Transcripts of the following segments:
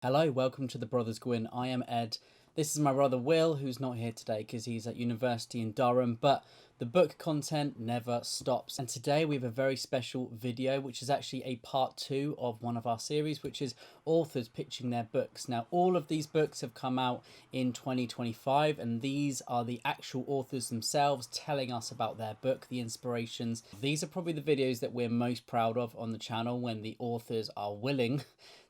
Hello, welcome to the Brothers Gwynne. I am Ed. This is my brother Will, who's not here today because he's at university in Durham, but the book content never stops. And today we have a very special video, which is actually a part 2 of one of our series, which is authors pitching their books. Now, all of these books have come out in 2025, and these are the actual authors themselves telling us about their book, the inspirations. These are probably the videos that we're most proud of on the channel, when the authors are willing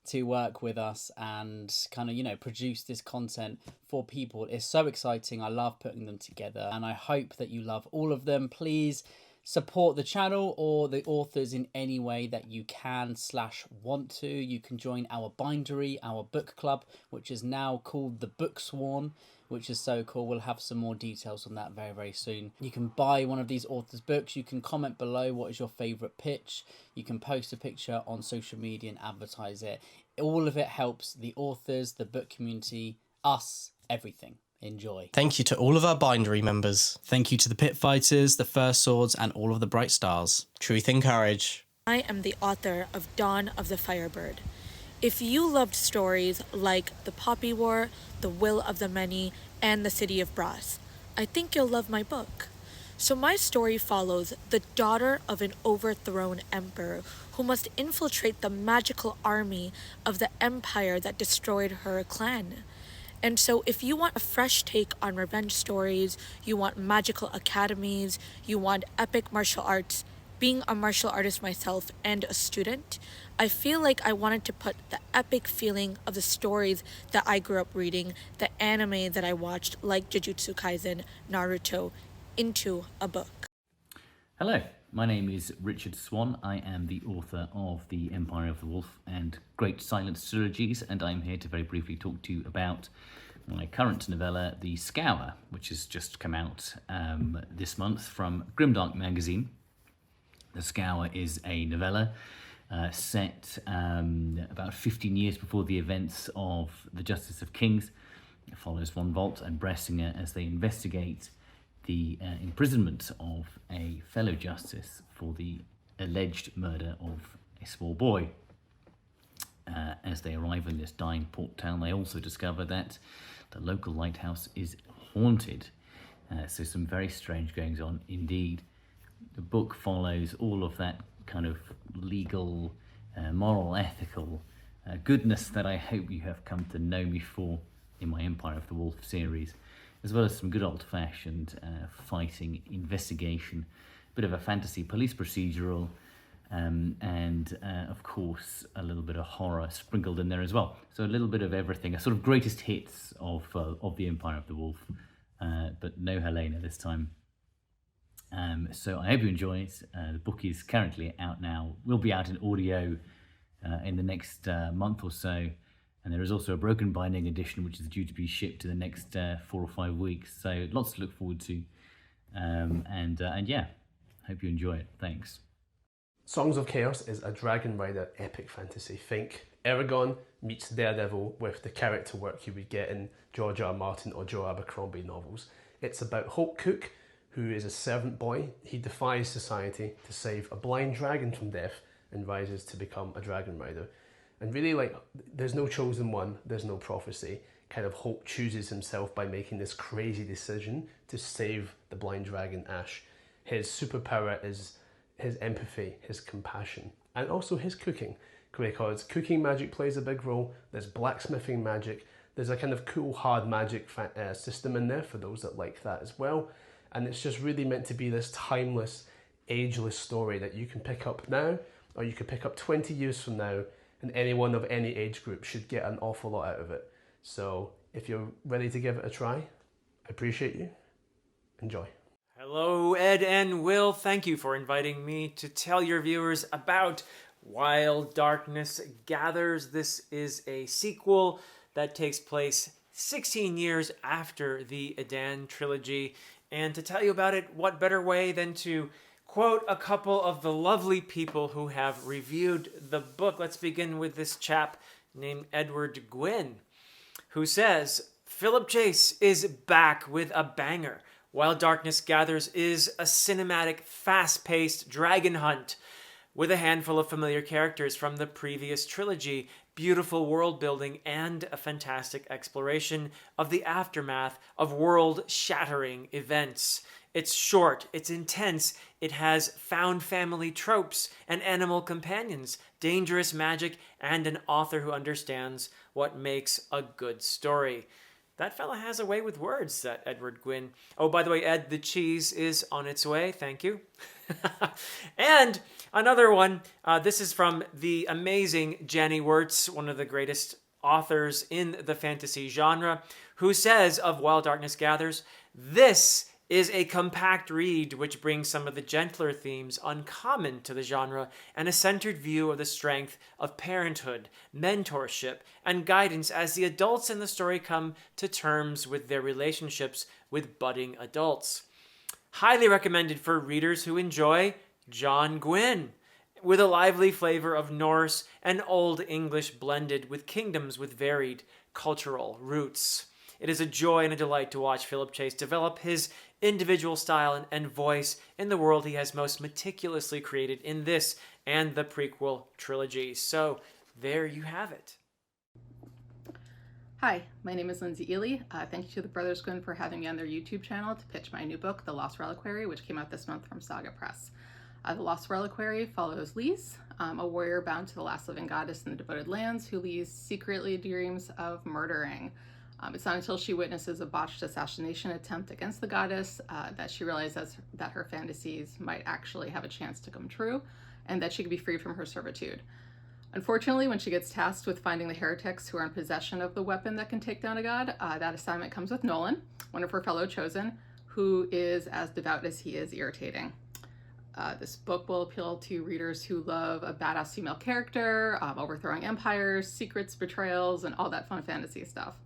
to work with us and kind of, produce this content for people. It's so exciting. I love putting them together, and I hope that you love all of them. Please support the channel or the authors in any way that you can / want to. You can join our bindery, our book club, which is now called the Book Swan, which is so cool. We'll have some more details on that very, very soon. You can buy one of these authors' books. You can comment below what is your favourite pitch. You can post a picture on social media and advertise it. All of it helps the authors, the book community, us, everything. Enjoy. Thank you to all of our bindery members. Thank you to the Pit Fighters, the First Swords, and all of the Bright Stars. Truth and courage. I am the author of Dawn of the Firebird. If you loved stories like The Poppy War, The Will of the Many, and The City of Brass, I think you'll love my book. So my story follows the daughter of an overthrown emperor who must infiltrate the magical army of the empire that destroyed her clan. And so if you want a fresh take on revenge stories, you want magical academies, you want epic martial arts, being a martial artist myself and a student, I feel like I wanted to put the epic feeling of the stories that I grew up reading, the anime that I watched, like Jujutsu Kaisen, Naruto, into a book. Hello, my name is Richard Swan. I am the author of The Empire of the Wolf and Great Silent Trilogies, and I'm here to very briefly talk to you about my current novella, The Scour, which has just come out this month from Grimdark magazine. The Scour is a novella set about 15 years before the events of the Justice of Kings. It follows Von Volt and Bressinger as they investigate the imprisonment of a fellow justice for the alleged murder of a small boy. As they arrive in this dying port town, they also discover that the local lighthouse is haunted. So some very strange goings on indeed. The book follows all of that kind of legal, moral, ethical goodness that I hope you have come to know me for in my Empire of the Wolf series, as well as some good old-fashioned fighting, investigation, a bit of a fantasy police procedural, and of course a little bit of horror sprinkled in there as well. So a little bit of everything, a sort of greatest hits of the Empire of the Wolf, but no Helena this time. So I hope you enjoy it. The book is currently out now, will be out in audio in the next month or so. And there is also a broken binding edition, which is due to be shipped in the next 4 or 5 weeks. So lots to look forward to. And yeah, hope you enjoy it. Thanks. Songs of Chaos is a Dragon Rider epic fantasy. Think Eragon meets Daredevil with the character work you would get in George R. R. Martin or Joe Abercrombie novels. It's about Hope Cook, who is a servant boy. He defies society to save a blind dragon from death and rises to become a Dragon Rider. And really, like, there's no chosen one, there's no prophecy. Kind of Hope chooses himself by making this crazy decision to save the blind dragon Ash. His superpower is his empathy, his compassion, and also his cooking, because cooking magic plays a big role. There's blacksmithing magic. There's a kind of cool hard magic system in there for those that like that as well. And it's just really meant to be this timeless, ageless story that you can pick up now, or you could pick up 20 years from now, and anyone of any age group should get an awful lot out of it. So if you're ready to give it a try, I appreciate you. Enjoy. Hello, Ed and Will. Thank you for inviting me to tell your viewers about While Darkness Gathers. This is a sequel that takes place 16 years after the Edan trilogy. And to tell you about it, what better way than to quote a couple of the lovely people who have reviewed the book. Let's begin with this chap named Edward Gwynne, who says, Philip Chase is back with a banger. While Darkness Gathers is a cinematic, fast-paced dragon hunt with a handful of familiar characters from the previous trilogy, beautiful world building, and a fantastic exploration of the aftermath of world-shattering events. It's short, it's intense, it has found family tropes and animal companions, dangerous magic, and an author who understands what makes a good story. That fella has a way with words, that Edward Gwynne. Oh, by the way, Ed, the cheese is on its way. Thank you. And another one, this is from the amazing Jenny Wirtz, one of the greatest authors in the fantasy genre, who says of While Darkness Gathers, "This is a compact read which brings some of the gentler themes uncommon to the genre and a centered view of the strength of parenthood, mentorship, and guidance as the adults in the story come to terms with their relationships with budding adults." Highly recommended for readers who enjoy John Gwynne, with a lively flavor of Norse and Old English blended with kingdoms with varied cultural roots. It is a joy and a delight to watch Philip Chase develop his individual style and voice in the world he has most meticulously created in this and the prequel trilogy. So there you have it. Hi, my name is Lindsay Ely. Thank you to the Brothers Gwynne for having me on their YouTube channel to pitch my new book, The Lost Reliquary, which came out this month from Saga Press. The Lost Reliquary follows Lys, a warrior bound to the last living goddess in the devoted lands who Lys secretly dreams of murdering. It's not until she witnesses a botched assassination attempt against the goddess that she realizes that her fantasies might actually have a chance to come true and that she could be freed from her servitude. Unfortunately, when she gets tasked with finding the heretics who are in possession of the weapon that can take down a god, that assignment comes with Nolan, one of her fellow chosen, who is as devout as he is irritating. This book will appeal to readers who love a badass female character, overthrowing empires, secrets, betrayals, and all that fun fantasy stuff.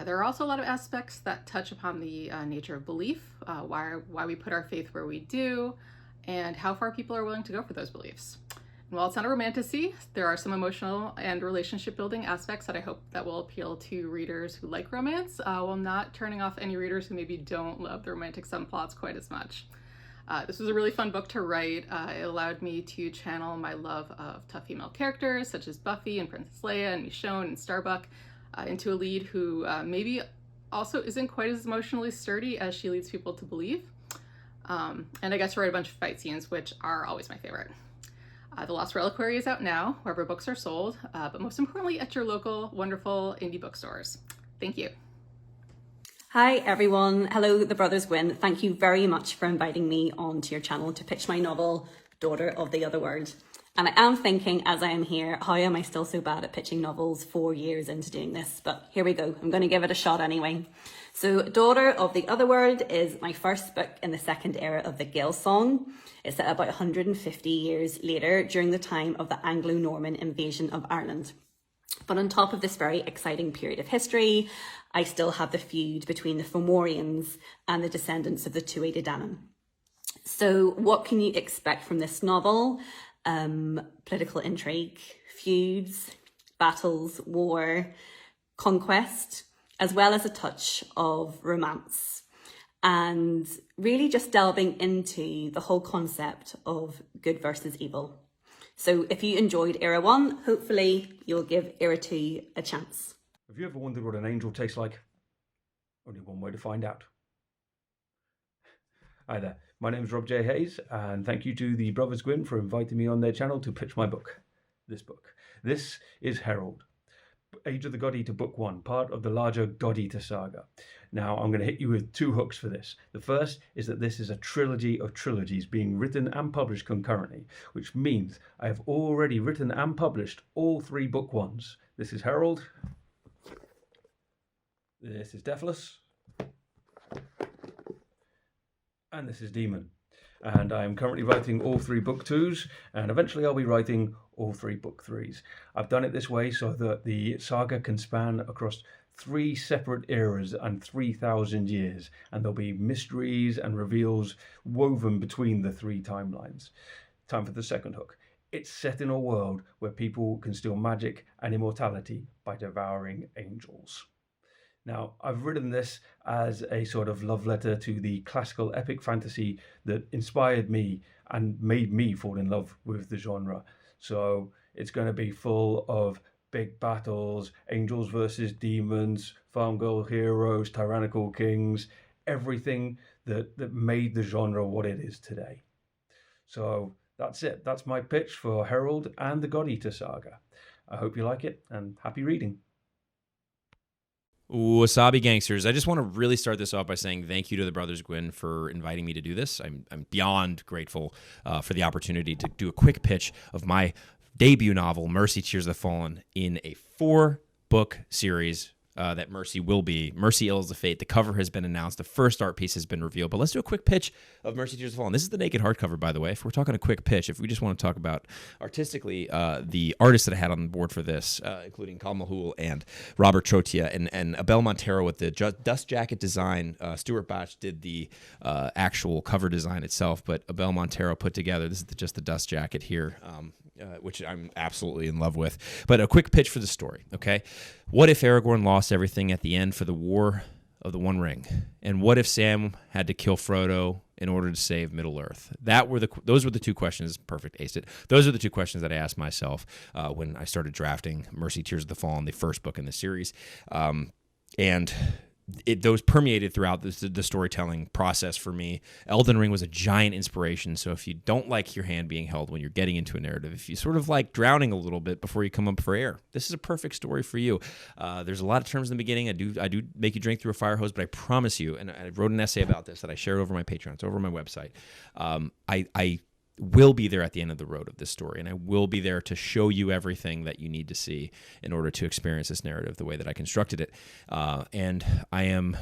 There are also a lot of aspects that touch upon the nature of belief, why we put our faith where we do, and how far people are willing to go for those beliefs. And while it's not a romantasy, there are some emotional and relationship building aspects that I hope that will appeal to readers who like romance, while not turning off any readers who maybe don't love the romantic subplots quite as much. This was a really fun book to write. It allowed me to channel my love of tough female characters such as Buffy and Princess Leia and Michonne and Starbuck into a lead who maybe also isn't quite as emotionally sturdy as she leads people to believe. And I got to write a bunch of fight scenes, which are always my favorite. The Lost Reliquary is out now, wherever books are sold, but most importantly at your local wonderful indie bookstores. Thank you. Hi everyone, hello the Brothers Gwynne. Thank you very much for inviting me onto your channel to pitch my novel, Daughter of the Otherworld. And I am thinking as I am here, how am I still so bad at pitching novels 4 years into doing this? But here we go, I'm going to give it a shot anyway. So Daughter of the Otherworld is my first book in the second era of the Gael Song. It's set about 150 years later during the time of the Anglo-Norman invasion of Ireland. But on top of this very exciting period of history, I still have the feud between the Fomorians and the descendants of the Tuatha Dé Danann. So what can you expect from this novel? Political intrigue, feuds, battles, war, conquest, as well as a touch of romance. And really just delving into the whole concept of good versus evil. So if you enjoyed Era 1, hopefully you'll give Era 2 a chance. Have you ever wondered what an angel tastes like? Only one way to find out. Hi there, my name is Rob J. Hayes, and thank you to the Brothers Gwynne for inviting me on their channel to pitch my book. This book. This is Herald, Age of the Godeater Book 1, part of the larger Godeater saga. Now, I'm going to hit you with 2 hooks for this. The first is that this is a trilogy of trilogies being written and published concurrently, which means I have already written and published all 3 book 1s. This is Herald. This is Deathless. And this is Demon. And I'm currently writing all 3 book 2s, and eventually I'll be writing all 3 book 3s. I've done it this way so that the saga can span across 3 separate eras and 3,000 years, and there'll be mysteries and reveals woven between the 3 timelines. Time for the second hook. It's set in a world where people can steal magic and immortality by devouring angels. Now, I've written this as a sort of love letter to the classical epic fantasy that inspired me and made me fall in love with the genre. So it's going to be full of big battles, angels versus demons, farm girl heroes, tyrannical kings, everything that made the genre what it is today. So that's it. That's my pitch for Herald and the Godeater saga. I hope you like it, and happy reading. Wasabi Gangsters. I just want to really start this off by saying thank you to the Brothers Gwynne for inviting me to do this. I'm beyond grateful for the opportunity to do a quick pitch of my debut novel, Mercy Tears of the Fallen, in a 4-book series that Mercy will be. Mercy Ill is the Fate. The cover has been announced. The first art piece has been revealed. But let's do a quick pitch of Mercy Tears of the Fallen. This is the naked hardcover, by the way. If we're talking a quick pitch, if we just want to talk about artistically the artists that I had on board for this, including Cal Mahul and Robert Chotia and Abel Montero with the dust jacket design. Stuart Batch did the actual cover design itself, but Abel Montero put together, this is just the dust jacket here, which I'm absolutely in love with. But a quick pitch for the story, okay? What if Aragorn lost everything at the end for the War of the One Ring? And what if Sam had to kill Frodo in order to save Middle-earth? Those were the two questions. Perfect, aced it. Those are the two questions that I asked myself when I started drafting Mercy Tears of the Fallen, the first book in the series. And those permeated throughout the storytelling process for me. Elden Ring was a giant inspiration. So if you don't like your hand being held when you're getting into a narrative, if you sort of like drowning a little bit before you come up for air, this is a perfect story for you. There's a lot of terms in the beginning. I do make you drink through a fire hose, but I promise you, and I wrote an essay about this that I shared over my Patreon. It's over my website. I will be there at the end of the road of this story, and I will be there to show you everything that you need to see in order to experience this narrative the way that I constructed it. And I'm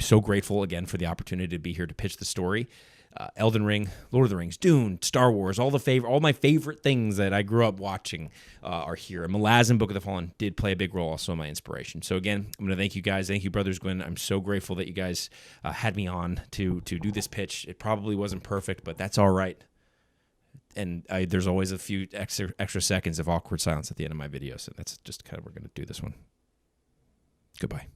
so grateful again for the opportunity to be here to pitch the story. Elden Ring, Lord of the Rings, Dune, Star Wars, all my favorite things that I grew up watching are here. And Malazan Book of the Fallen did play a big role also in my inspiration. So again, I'm going to thank you guys. Thank you, Brothers Gwynne. I'm so grateful that you guys had me on to do this pitch. It probably wasn't perfect, but that's all right. And there's always a few extra seconds of awkward silence at the end of my videos. And that's just kind of, we're going to do this one. Goodbye.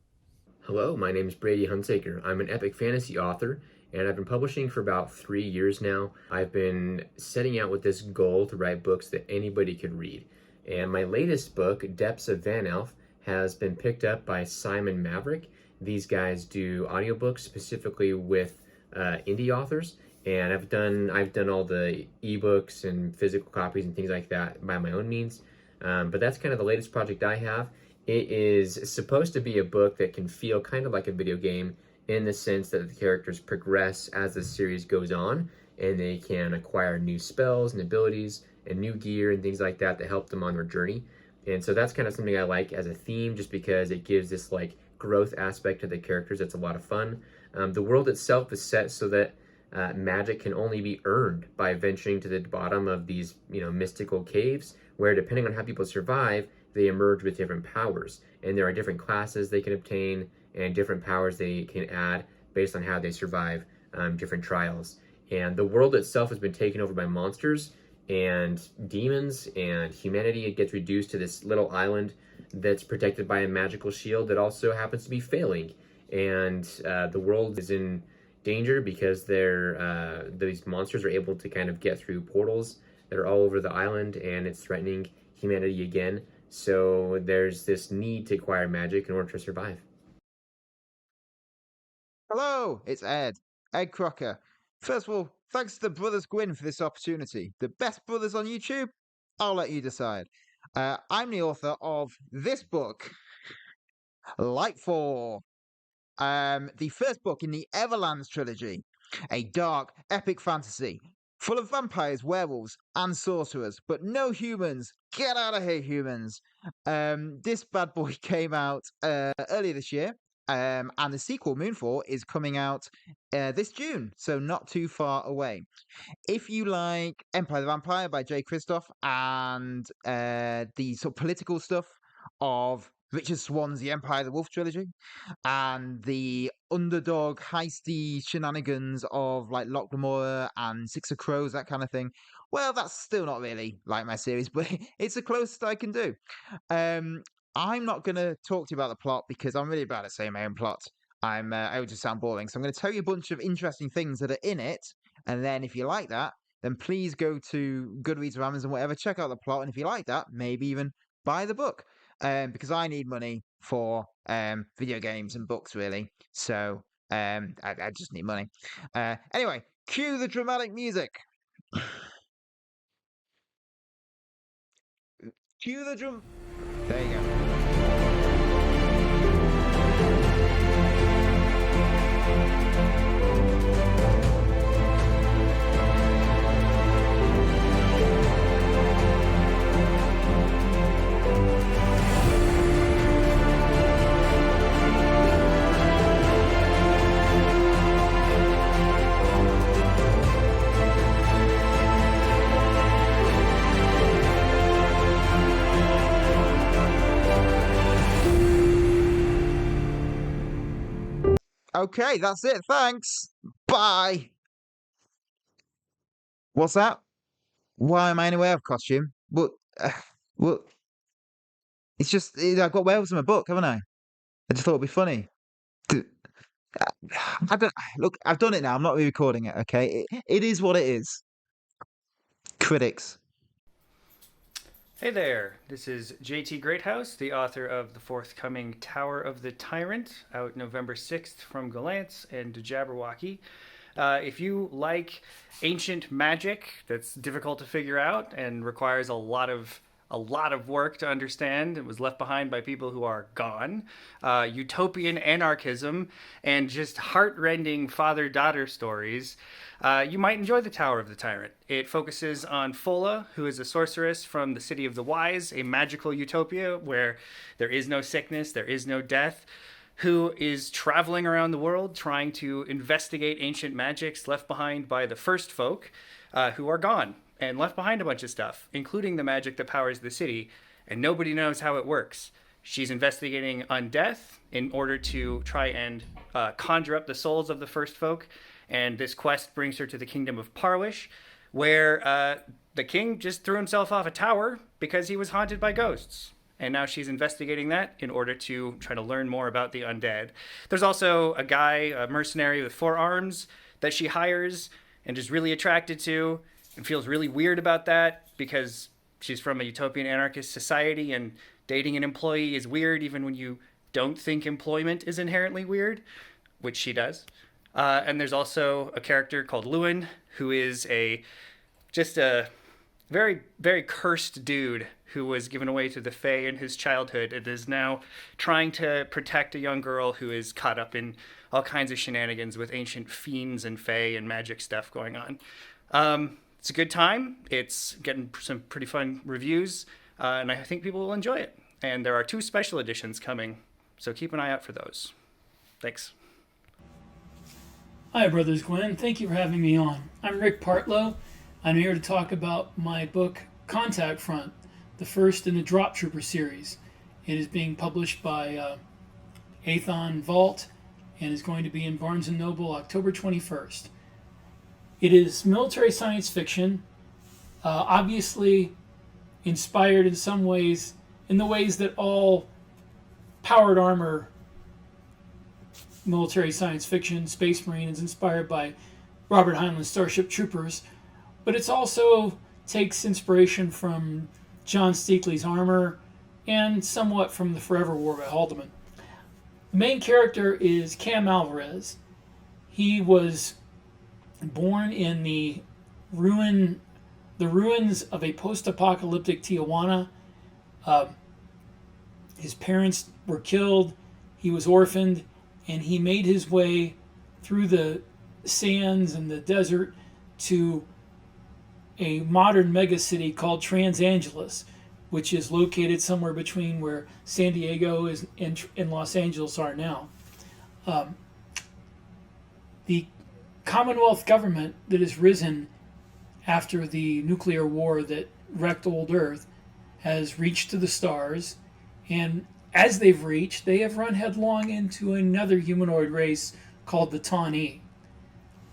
Hello, my name is Brady Hunsaker. I'm an epic fantasy author, and I've been publishing for about 3 years now. I've been setting out with this goal to write books that anybody could read. And my latest book, Depths of Vanalf, has been picked up by Simon Maverick. These guys do audiobooks specifically with indie authors. And I've done all the ebooks and physical copies and things like that by my own means. But that's kind of the latest project I have. It is supposed to be a book that can feel kind of like a video game in the sense that the characters progress as the series goes on, and they can acquire new spells and abilities and new gear and things like that help them on their journey. And so that's kind of something I like as a theme, just because it gives this like growth aspect to the characters that's a lot of fun. The world itself is set so that magic can only be earned by venturing to the bottom of these, mystical caves, where depending on how people survive, they emerge with different powers. And there are different classes they can obtain and different powers they can add based on how they survive different trials. And the world itself has been taken over by monsters and demons, and humanity gets reduced to this little island that's protected by a magical shield that also happens to be failing. And the world is in danger because these monsters are able to kind of get through portals that are all over the island, and it's threatening humanity again. So there's this need to acquire magic in order to survive. Hello, it's Ed Crocker. First of all, thanks to the Brothers Gwynne for this opportunity. The best brothers on YouTube? I'll let you decide. I'm the author of this book, Lightfall. The first book in the Everlands trilogy, a dark, epic fantasy full of vampires, werewolves, and sorcerers, but no humans. Get out of here, humans. This bad boy came out earlier this year, and the sequel, Moonfall, is coming out this June, so not too far away. If you like Empire the Vampire by Jay Kristoff and the sort of political stuff of Richard Swan's The Empire of the Wolf trilogy, and the underdog heisty shenanigans of like Loch Namora and Six of Crows, that kind of thing, well, that's still not really like my series, but it's the closest I can do. I'm not going to talk to you about the plot because I'm really bad at saying my own plot. I would just sound boring. So I'm going to tell you a bunch of interesting things that are in it, and then if you like that, then please go to Goodreads or Amazon, whatever, check out the plot, and if you like that, maybe even buy the book. because I need money for video games and books, really. So I just need money. Anyway, cue the dramatic music. Cue the drum. There you go. Okay, that's it. Thanks. Bye. What's that? Why am I in a werewolf costume? Well, it's just I've got werewolves in my book, haven't I? I just thought it'd be funny. I don't look. I've done it now. I'm not re-recording it. Okay, it is what it is. Critics. Hey there, this is JT Greathouse, the author of the forthcoming Tower of the Tyrant, out November 6th from Galance and Jabberwocky. If you like ancient magic that's difficult to figure out and requires a lot of work to understand, it was left behind by people who are gone, utopian anarchism, and just heart-rending father-daughter stories, you might enjoy the Tower of the Tyrant. It focuses on Fola, who is a sorceress from the City of the Wise, a magical utopia where there is no sickness, there is no death, who is traveling around the world trying to investigate ancient magics left behind by the first folk, who are gone and left behind a bunch of stuff, including the magic that powers the city, and nobody knows how it works. She's investigating undeath in order to try and conjure up the souls of the first folk, and this quest brings her to the kingdom of Parwish, where the king just threw himself off a tower because he was haunted by ghosts. And now she's investigating that in order to try to learn more about the undead. There's also a guy, a mercenary with 4 arms, that she hires and is really attracted to and feels really weird about that because she's from a utopian anarchist society and dating an employee is weird even when you don't think employment is inherently weird, which she does. And there's also a character called Lewin, who is just a very, very cursed dude who was given away to the Fae in his childhood and is now trying to protect a young girl who is caught up in all kinds of shenanigans with ancient fiends and Fae and magic stuff going on. It's a good time. It's getting some pretty fun reviews, and I think people will enjoy it. And there are 2 special editions coming, so keep an eye out for those. Thanks. Hi, Brothers Gwynne. Thank you for having me on. I'm Rick Partlow. I'm here to talk about my book, Contact Front, the first in the Drop Trooper series. It is being published by Athon Vault and is going to be in Barnes & Noble October 21st. It is military science fiction, obviously inspired in some ways, in the ways that all powered armor military science fiction, Space Marine is inspired by Robert Heinlein's Starship Troopers, but it also takes inspiration from John Steakley's Armor and somewhat from the Forever War by Haldeman. The main character is Cam Alvarez. He was born in the ruins of a post-apocalyptic Tijuana. His parents were killed. He was orphaned, and he made his way through the sands and the desert to a modern megacity called Trans Angeles, which is located somewhere between where San Diego is and Los Angeles are now. The Commonwealth government that has risen after the nuclear war that wrecked old Earth has reached to the stars, and as they've reached, they have run headlong into another humanoid race called the Tawny.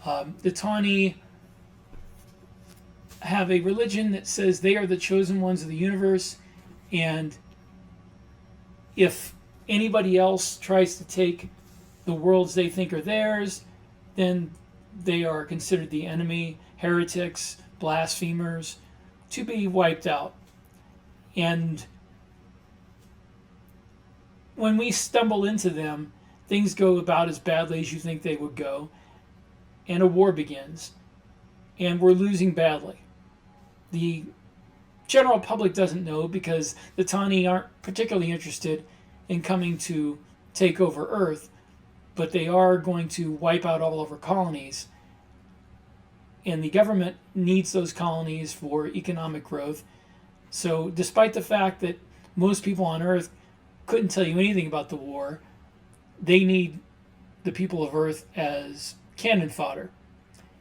The Tawny have a religion that says they are the chosen ones of the universe, and if anybody else tries to take the worlds they think are theirs, then they are considered the enemy, heretics, blasphemers, to be wiped out. And when we stumble into them, things go about as badly as you think they would go, and a war begins, and we're losing badly. The general public doesn't know because the Tani aren't particularly interested in coming to take over Earth, but they are going to wipe out all of our colonies. And the government needs those colonies for economic growth. So despite the fact that most people on Earth couldn't tell you anything about the war, they need the people of Earth as cannon fodder.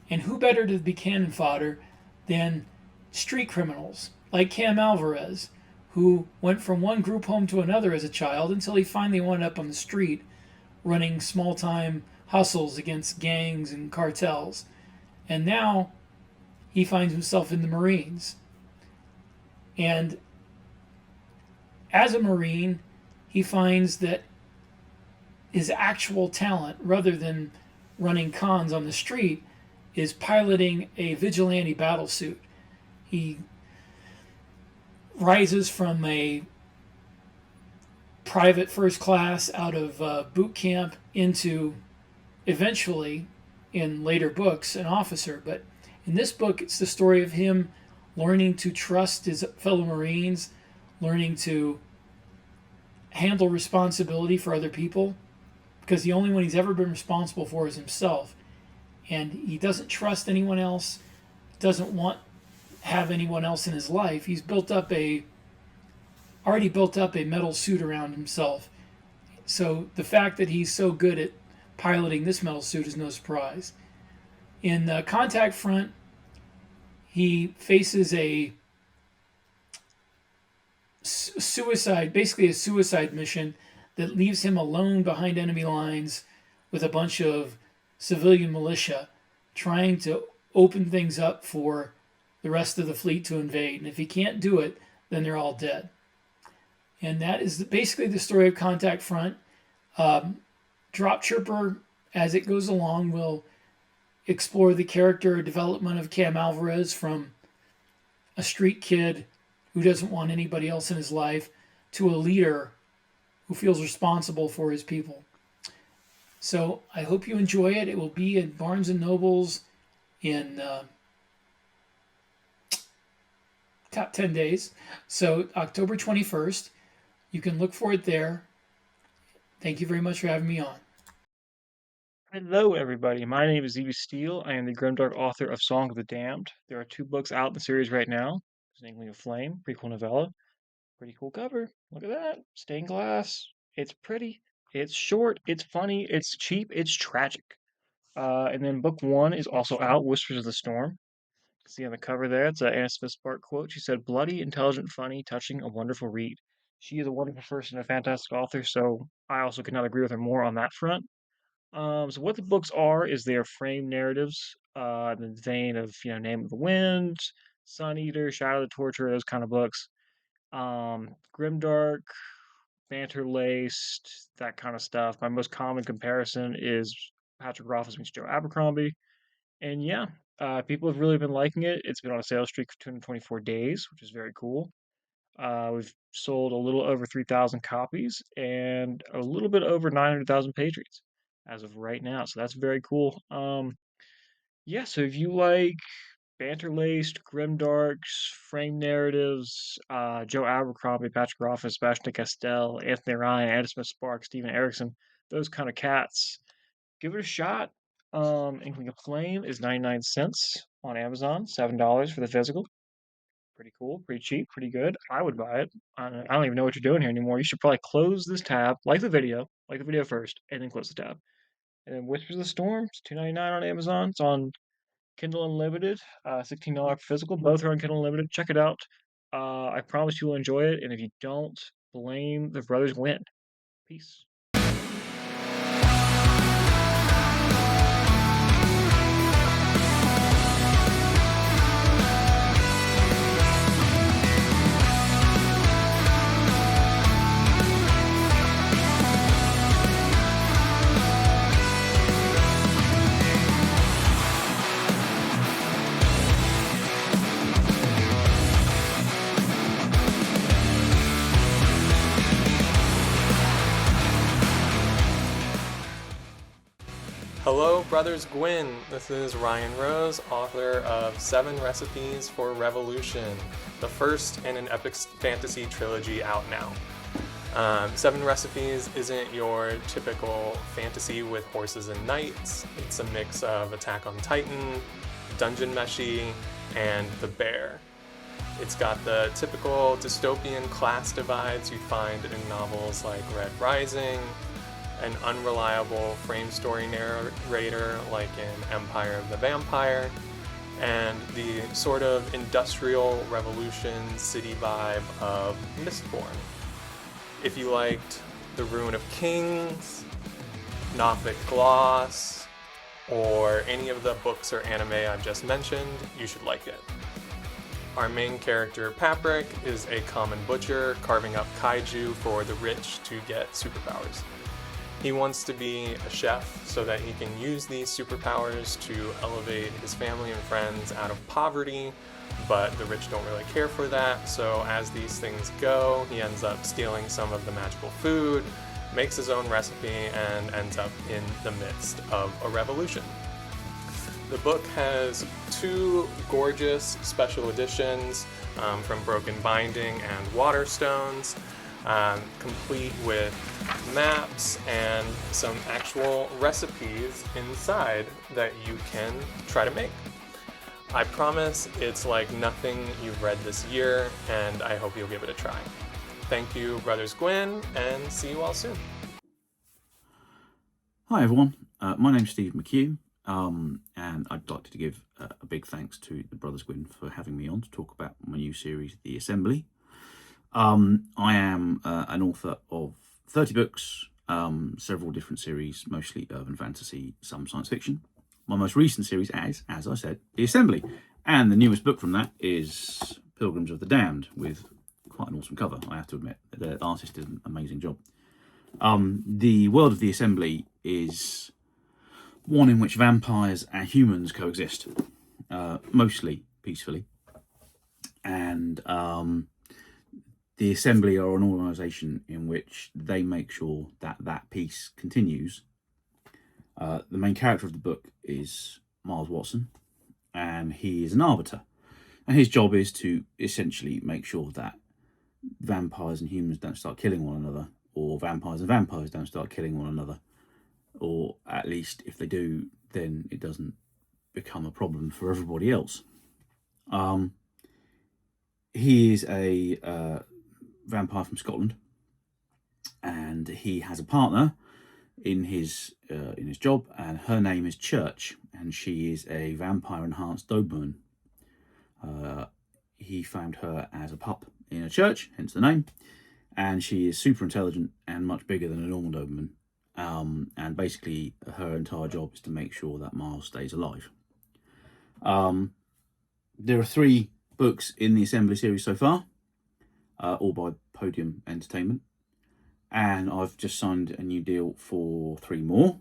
And who better to be cannon fodder than street criminals like Cam Alvarez, who went from one group home to another as a child until he finally wound up on the street running small-time hustles against gangs and cartels. And now he finds himself in the Marines. And as a Marine, he finds that his actual talent, rather than running cons on the street, is piloting a vigilante battlesuit. He rises from a private first class out of boot camp into, eventually, in later books, an officer. But in this book, it's the story of him learning to trust his fellow Marines, learning to handle responsibility for other people, because the only one he's ever been responsible for is himself. And he doesn't trust anyone else, doesn't want have anyone else in his life. He's already built up a metal suit around himself. So the fact that he's so good at piloting this metal suit is no surprise. In the Contact Front, he faces a suicide mission that leaves him alone behind enemy lines with a bunch of civilian militia trying to open things up for the rest of the fleet to invade. And if he can't do it, then they're all dead. And that is basically the story of Contact Front. Drop Trooper, as it goes along, will explore the character development of Cam Alvarez from a street kid who doesn't want anybody else in his life to a leader who feels responsible for his people. So I hope you enjoy it. It will be in Barnes & Nobles in top 10 days. So October 21st. You can look for it there. Thank you very much for having me on. Hello, everybody. My name is Steele. I am the grimdark author of Song of the Damned. There are 2 books out in the series right now. There's Inkling of Flame, prequel novella. Pretty cool cover. Look at that. Stained glass. It's pretty. It's short. It's funny. It's cheap. It's tragic. And then book 1 is also out, Whispers of the Storm. You can see on the cover there, it's an Anna Smith Spark quote. She said, "Bloody, intelligent, funny, touching, a wonderful read." She is a wonderful person, a fantastic author, so I also could not agree with her more on that front. So what the books are is they are frame narratives in the vein of, Name of the Wind, Sun Eater, Shadow of the Torturer, those kind of books. Grimdark, banter-laced, that kind of stuff. My most common comparison is Patrick Rothfuss meets Joe Abercrombie. And yeah, people have really been liking it. It's been on a sales streak for 224 days, which is very cool. We've sold a little over 3,000 copies and a little bit over 900,000 page reads as of right now. So that's very cool. Yeah, so if you like banter-laced, grimdarks, frame narratives, Joe Abercrombie, Patrick Rothfuss, Sebastian Castell, Anthony Ryan, Anna Smith Sparks, Steven Erickson, those kind of cats, give it a shot. Inkling of Flame is 99 cents on Amazon, $7 for the physical. Pretty cool, pretty cheap, pretty good. I would buy it. I don't even know what you're doing here anymore. You should probably close this tab, like the video first, and then close the tab. And then Whispers of the Storm, it's $2.99 on Amazon. It's on Kindle Unlimited, $16 for physical. Both are on Kindle Unlimited. Check it out. I promise you will enjoy it, and if you don't, blame the Brothers Gwynne. Peace. Hello, Brothers Gwynne. This is Ryan Rose, author of 7 Recipes for Revolution, the first in an epic fantasy trilogy out now. 7 Recipes isn't your typical fantasy with horses and knights. It's a mix of Attack on Titan, Dungeon Meshi, and The Bear. It's got the typical dystopian class divides you find in novels like Red Rising, an unreliable frame story narrator like in Empire of the Vampire, and the sort of industrial revolution city vibe of Mistborn. If you liked The Ruin of Kings, Nothic Gloss, or any of the books or anime I've just mentioned, you should like it. Our main character, Paprick, is a common butcher carving up kaiju for the rich to get superpowers. He wants to be a chef so that he can use these superpowers to elevate his family and friends out of poverty, but the rich don't really care for that, so as these things go, he ends up stealing some of the magical food, makes his own recipe, and ends up in the midst of a revolution. The book has 2 gorgeous special editions from Broken Binding and Waterstones, complete with maps and some actual recipes inside that you can try to make. I promise it's like nothing you've read this year, and I hope you'll give it a try. Thank you, Brothers Gwynne, and see you all soon. Hi everyone, my name's Steve McHugh, and I'd like to give a big thanks to the Brothers Gwynne for having me on to talk about my new series, The Assembly. I am an author of 30 books, several different series, mostly urban fantasy, some science fiction. My most recent series is, as I said, The Assembly, and the newest book from that is Pilgrims of the Damned, with quite an awesome cover, I have to admit. The artist did an amazing job. The world of The Assembly is one in which vampires and humans coexist, mostly peacefully, and the Assembly are an organisation in which they make sure that that peace continues. The main character of the book is Miles Watson, and he is an arbiter. And his job is to essentially make sure that vampires and humans don't start killing one another, or vampires and vampires don't start killing one another. Or at least if they do, then it doesn't become a problem for everybody else. He is a vampire from Scotland, and he has a partner in his job, and her name is Church, and she is a vampire enhanced Doberman. He found her as a pup in a church, hence the name, and she is super intelligent and much bigger than a normal Doberman. And basically her entire job is to make sure that Miles stays alive. There are 3 books in the Assembly series so far, all by Podium Entertainment, and I've just signed a new deal for 3 more.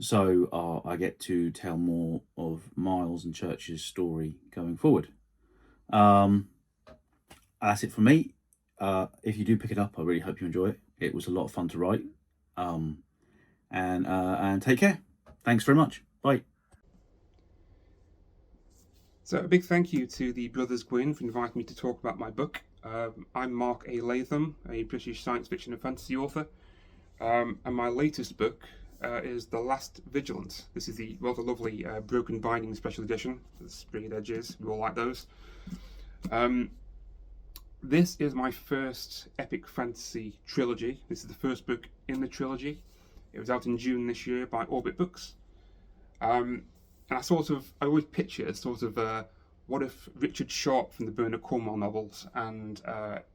So I get to tell more of Miles and Church's story going forward. That's it for me. If you do pick it up, I really hope you enjoy it. It was a lot of fun to write. And take care. Thanks very much. Bye. So a big thank you to the Brothers Gwynne for inviting me to talk about my book. I'm Mark A. Latham, a British science fiction and fantasy author. And my latest book is The Last Vigilant. This is the rather lovely Broken Binding special edition. The sprayed edges, we all like those. This is my first epic fantasy trilogy. This is the first book in the trilogy. It was out in June this year by Orbit Books. And I always picture it as what if Richard Sharp from the Bernard Cornwell novels and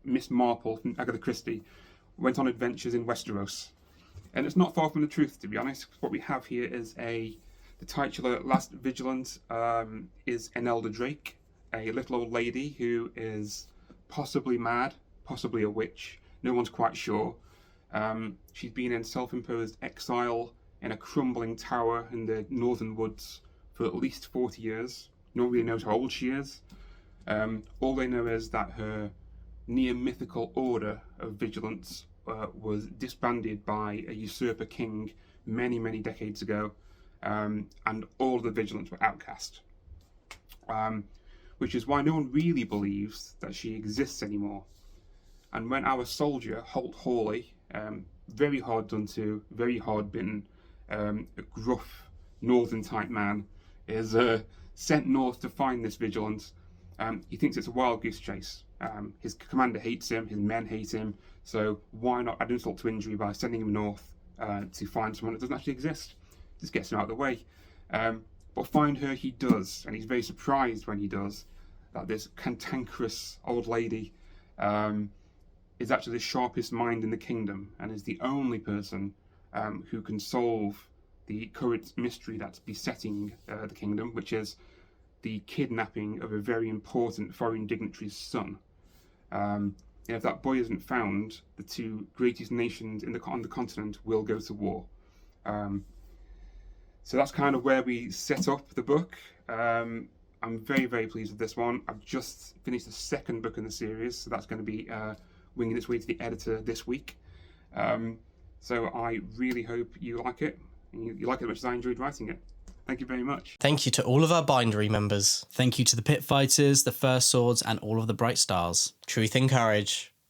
Miss Marple from Agatha Christie went on adventures in Westeros. And it's not far from the truth, to be honest. What we have here is the titular Last Vigilant is Enelda Drake, a little old lady who is possibly mad, possibly a witch. No one's quite sure. She's been in self-imposed exile in a crumbling tower in the northern woods for at least 40 years. No one really knows how old she is. All they know is that her near-mythical order of vigilants was disbanded by a usurper king many, many decades ago, and all of the Vigilants were outcast. Which is why no one really believes that she exists anymore. And when our soldier, Holt Hawley, very hard done to, very hard bitten, a gruff northern type man, is sent north to find this Vigilant, he thinks it's a wild goose chase. His commander hates him, his men hate him, so why not add insult to injury by sending him north to find someone that doesn't actually exist? Just gets him out of the way. But find her he does, and he's very surprised when he does, that this cantankerous old lady is actually the sharpest mind in the kingdom, and is the only person who can solve the current mystery that's besetting the kingdom, which is the kidnapping of a very important foreign dignitary's son. And if that boy isn't found, the two greatest nations on the continent will go to war. So that's kind of where we set up the book. I'm very, very pleased with this one. I've just finished the second book in the series, so that's going to be winging its way to the editor this week. So I really hope you like it. You like it as much as I enjoyed writing it. Thank you very much. Thank you to all of our bindery members. Thank you to the pit fighters, the first swords, and all of the bright stars. Truth and courage.